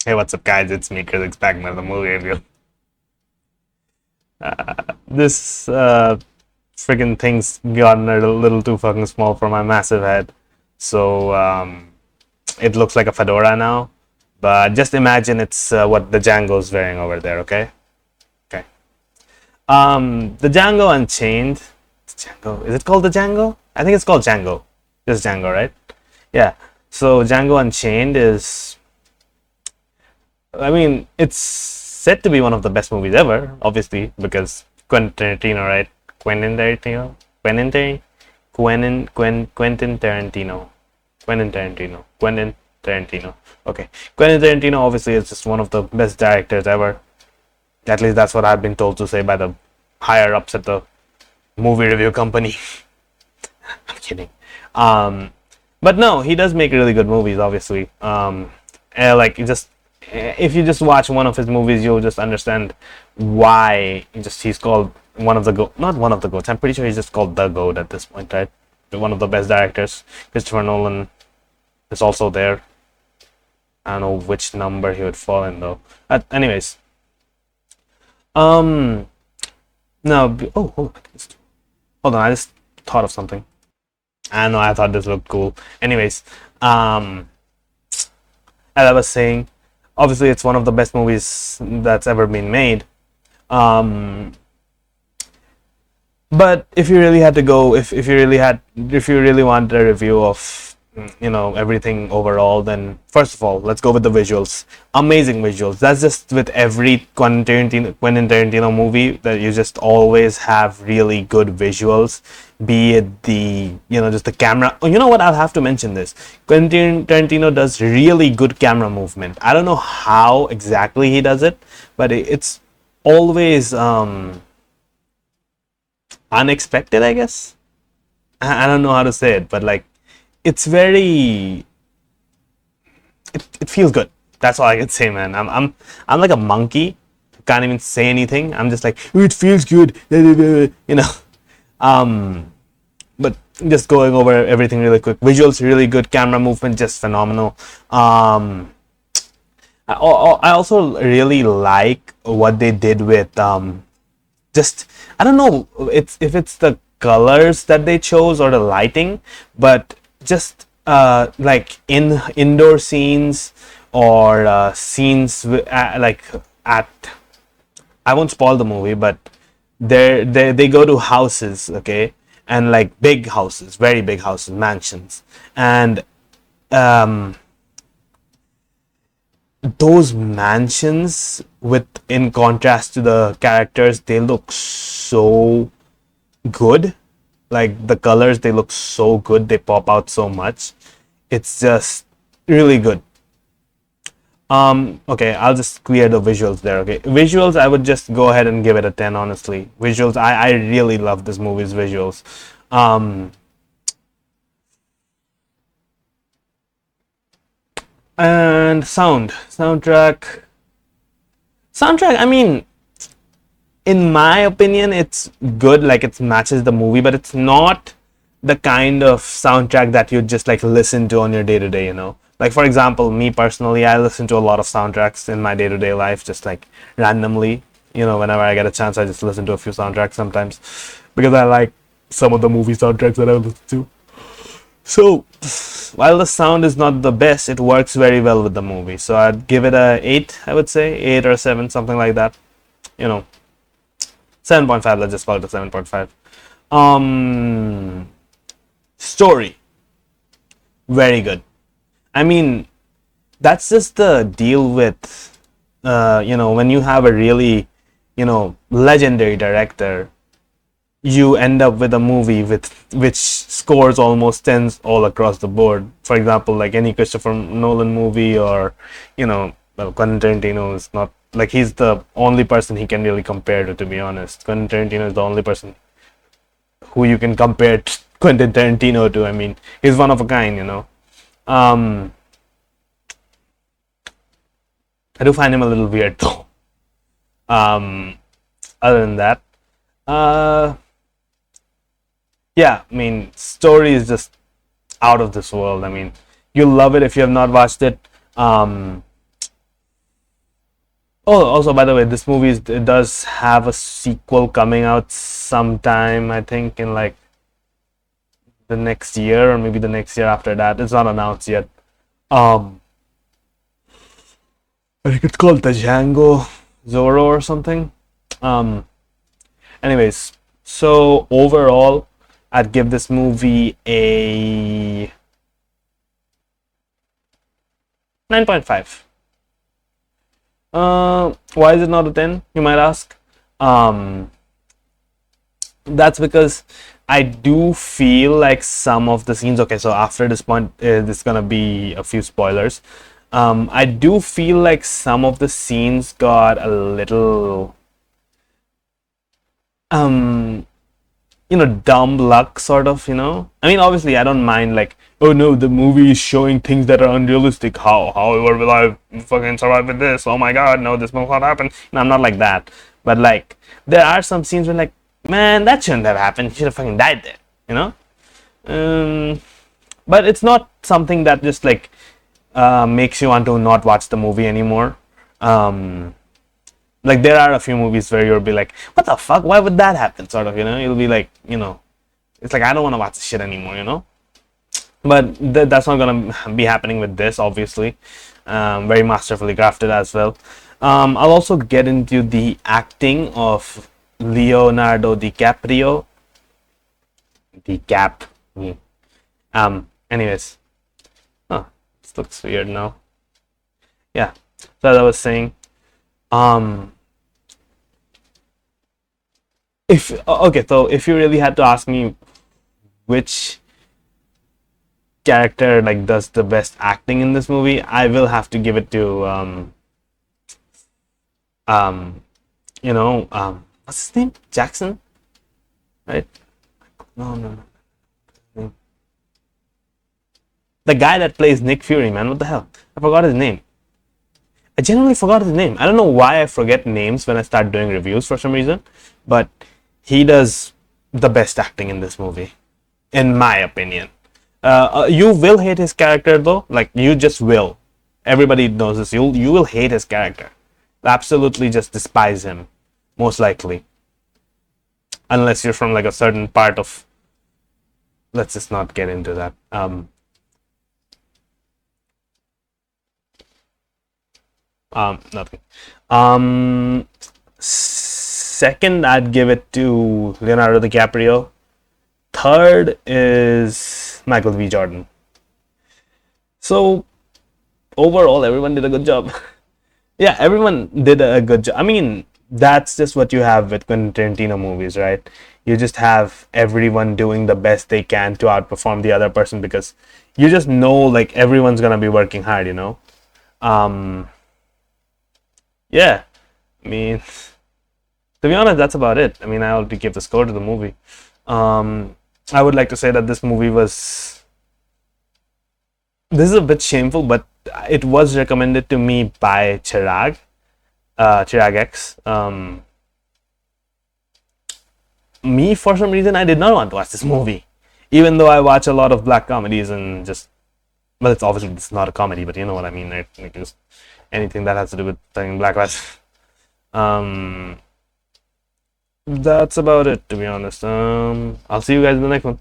Hey, what's up, guys? It's me, Chris, back with another movie review. This friggin' thing's gotten a little too fucking small for my massive head, so it looks like a fedora now. But just imagine it's what the Django's wearing over there. Okay, okay. The Django Unchained. Django. Is it called the Django? I think it's called Django. Just Django, right? Yeah. So Django Unchained is, I mean, it's said to be one of the best movies ever, obviously, because Quentin Tarantino, right? Quentin Tarantino? Quentin Tarantino? Quentin Tarantino. Quentin Tarantino. Quentin Tarantino. Okay. Quentin Tarantino, obviously, is just one of the best directors ever. At least that's what I've been told to say by the higher ups at the movie review company. I'm kidding. Um, but no, he does make really good movies, obviously. Like just if you just watch one of his movies, you'll just understand why he's called one of the not one of the goats. I'm pretty sure he's just called the goat at this point, right? One of the best directors. Christopher Nolan is also there. I don't know which number he would fall in though. Anyways, um, no. Hold on. I just thought of something. I know. I thought this looked cool. Anyways, as I was saying, obviously it's one of the best movies that's ever been made. Um, but if you really had to go, if you really wanted a review of everything overall, then first of all, let's go with the visuals. Amazing visuals. That's just with every Quentin Tarantino movie, that you just always have really good visuals. Be it the just the camera. Oh, you know what? I'll have to mention this. Quentin Tarantino does really good camera movement. I don't know how exactly he does it, but it's always unexpected, I guess. I don't know how to say it, but like it's very it feels good. That's all I can say, man. I'm like a monkey. Can't even say anything. I'm just like, "Ooh, it feels good," you know. Um, but just going over everything really quick. Visuals really good. Camera movement just phenomenal. I also really like what they did with just, I don't know it's if it's the colors that they chose or the lighting, but just like in indoor scenes or scenes like at, I won't spoil the movie, but they go to houses, okay, and like big houses, very big houses, mansions, and um those mansions, with in contrast to the characters, they look so good. Like the colors, they look so good, they pop out so much. It's just really good. Okay, I'll just clear the visuals there. Okay, visuals, I would just go ahead and give it a 10, honestly. Visuals, I really love this movie's visuals. um and soundtrack, I mean, in my opinion, it's good. Like it matches the movie, but it's not the kind of soundtrack that you just like listen to on your day to day. Like for example, me personally, I listen to a lot of soundtracks in my day to day life, just like randomly. Whenever I get a chance, I just listen to a few soundtracks sometimes because I like some of the movie soundtracks that I listen to. So while the sound is not the best, it works very well with the movie. So I'd give it a 8. I would say 8 or 7, something like that. You know, 7.5. Let's just call it a 7.5. Um, Story, very good. I mean, that's just the deal with, when you have a really, legendary director, you end up with a movie with which scores almost tens all across the board. For example, like any Christopher Nolan movie, or well, Quentin Tarantino is not like, he's the only person he can really compare to be honest. Quentin Tarantino is the only person who you can compare Quentin Tarantino to. I mean, he's one of a kind. Um, I do find him a little weird though. Um, Other than that, uh, yeah, I mean, story is just out of this world. I mean, you'll love it if you have not watched it. Um, Oh, also, by the way, this movie it does have a sequel coming out sometime, I think, in like the next year or maybe the next year after that. It's not announced yet. Um, I think it's called the Django Zorro or something. Um, anyways, so overall, I'd give this movie a 9.5. Why is it not a 10? You might ask. Um, that's because I do feel like some of the scenes. Okay, so after this point, this is gonna be a few spoilers. I do feel like some of the scenes got a little um dumb luck, sort of. I mean, obviously I don't mind, like, oh no, the movie is showing things that are unrealistic. However will I fucking survive with this? Oh my god, no, this will not happen. I'm not like that, but like there are some scenes where, like, man, that shouldn't have happened. He should have fucking died there, you know. um but it's not something that just like makes you want to not watch the movie anymore. um like, there are a few movies where you'll be like, what the fuck, why would that happen, sort of. You'll be like, it's like, I don't want to watch this shit anymore. But that's not gonna be happening with this, obviously. Very masterfully crafted as well. I'll also get into the acting of Leonardo DiCaprio. Decap. Anyways. Oh, this looks weird now. Yeah. So as I was saying, um, so if you really had to ask me which character like does the best acting in this movie, I will have to give it to what's his name? Jackson, right? No, no, no. The guy that plays Nick Fury, man. What the hell? I forgot his name. I genuinely forgot his name. I don't know why I forget names when I start doing reviews for some reason, but he does the best acting in this movie, in my opinion. You will hate his character though, like, you just will. Everybody knows this. You will hate his character. Absolutely, just despise him, most likely, unless you're from like a certain part of. Let's just not get into that. Nothing. Second, I'd give it to Leonardo DiCaprio. Third is Michael B. Jordan. So overall, everyone did a good job. Yeah, everyone did a good job. I mean, that's just what you have with Quentin Tarantino movies, right? You just have everyone doing the best they can to outperform the other person, because you just know, like, everyone's gonna be working hard. Um, yeah, I mean, to be honest, that's about it. I mean, I already gave the score to the movie. I would like to say that this movie was. This is a bit shameful, but it was recommended to me by Chirag X. Me, for some reason, I did not want to watch this movie, even though I watch a lot of black comedies and just. Well, it's not a comedy, but you know what I mean, right? Like, just anything that has to do with playing black lives. That's about it, to be honest. I'll see you guys in the next one.